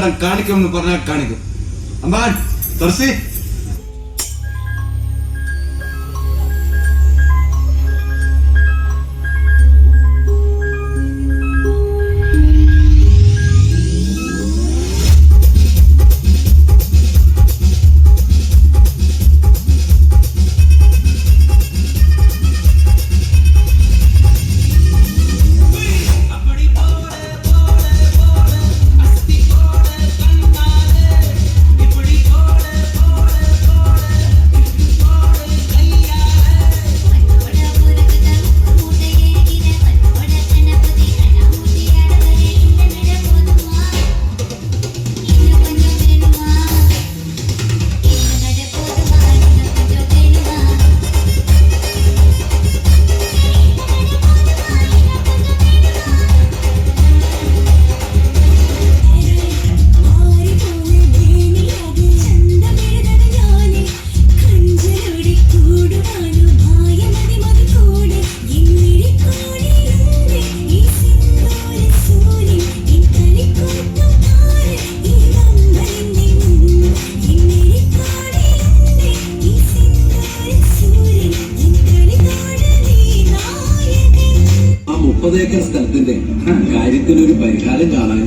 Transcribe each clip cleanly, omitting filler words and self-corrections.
പടം കാണിക്കുമെന്ന് പറഞ്ഞാൽ കാണിക്കും. അമ്പാൻ തുറസി സ്ഥലത്തിന്റെ കാര്യത്തിനൊരു പരിഹാരം കാണാൻ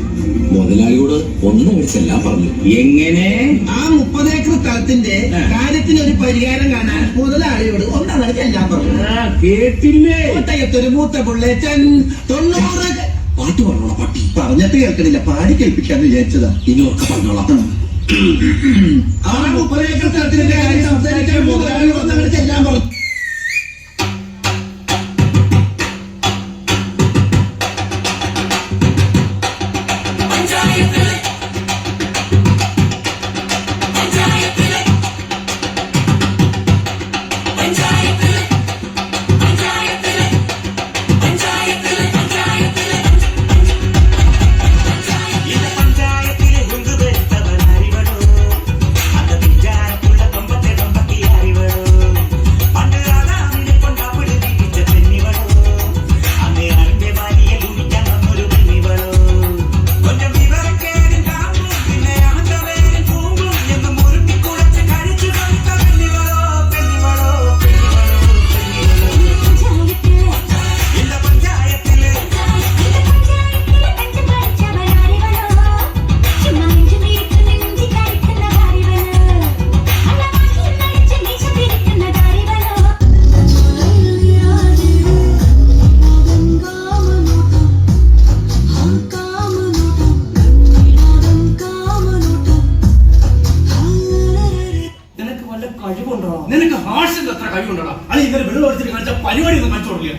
മുതലാളിയോട് ഒന്ന് വിളിച്ചെല്ലാം പറഞ്ഞു. എങ്ങനെ ആ 30 ഏക്കർ സ്ഥലത്തിന്റെ കാര്യത്തിനൊരു പരിഹാരം കാണാൻ മുതലാളിയോട് ഒന്നറിച്ചെല്ലാം പറഞ്ഞു. കേട്ടില്ലേ? കോട്ടയത്തൊരു മൂത്ത പുള്ളേച്ചൻ 90 പാട്ട് പറഞ്ഞോളാം. പട്ടി പറഞ്ഞിട്ട് കേൾക്കണില്ല, പാടി കേൾപ്പിക്കാന്ന് വിചാരിച്ചതാ. ഇനി ഒക്കെ പറഞ്ഞോളാം. ആ 30 ഏക്കർ സ്ഥലത്തിന്റെ കാര്യം സംസാരിക്കാൻ മുതലാളിയോട് ഒന്നറിച്ചെല്ലാം പറഞ്ഞു. നിനക്ക് ഹാർഷിന്റെ അത്ര കഴിവുണ്ടോ? അത് ഇങ്ങനെ വെള്ളം എടുത്തിട്ട് കാണിച്ച പരിപാടി ഒന്നും കാണിച്ചു കൊടുക്കില്ല.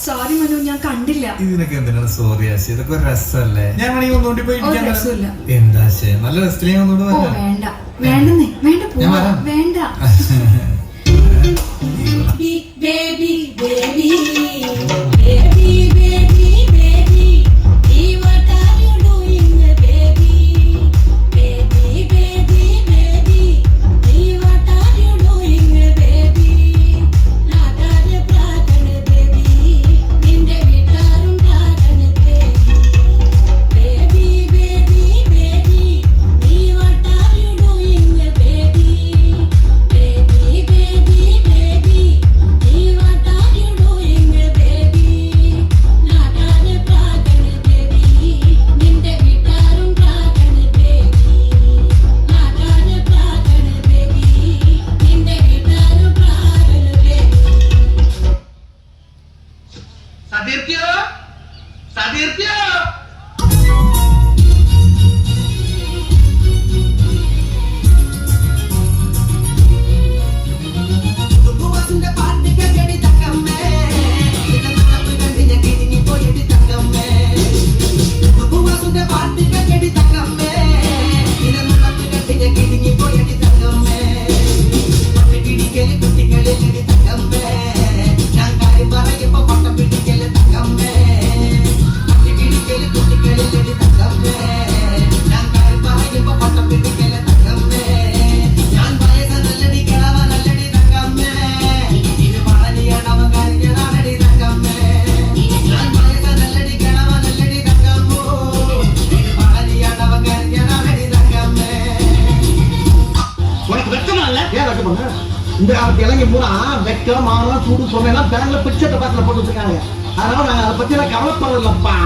സോറി മനു, ഞാൻ കണ്ടില്ല. ഇതിനൊക്കെ എന്തിനാണ് സോറി ആശി? ഇതൊക്കെ ഒരു രസമല്ലേ? ഞാൻ വേണമെങ്കിൽ ഒന്നുകൂടി പോയി എന്താ നല്ല രസത്തിലേ ഒന്നുകൂടി വേണ്ട വേണ്ടെന്നേ, വേണ്ട പോവാ, വേണ്ട. ബേബി ബേബി இந்த காலத்து இளைஞ பூரா வெக்கம் மானம் சூடு சொன்னா பேங்க்ல பிக்சர் டெபாசிட்ல போட்டு வச்சிருக்காங்க. அதனால நாங்க அதை பத்தி எல்லாம் கவலைப்படுறதில்லப்பா.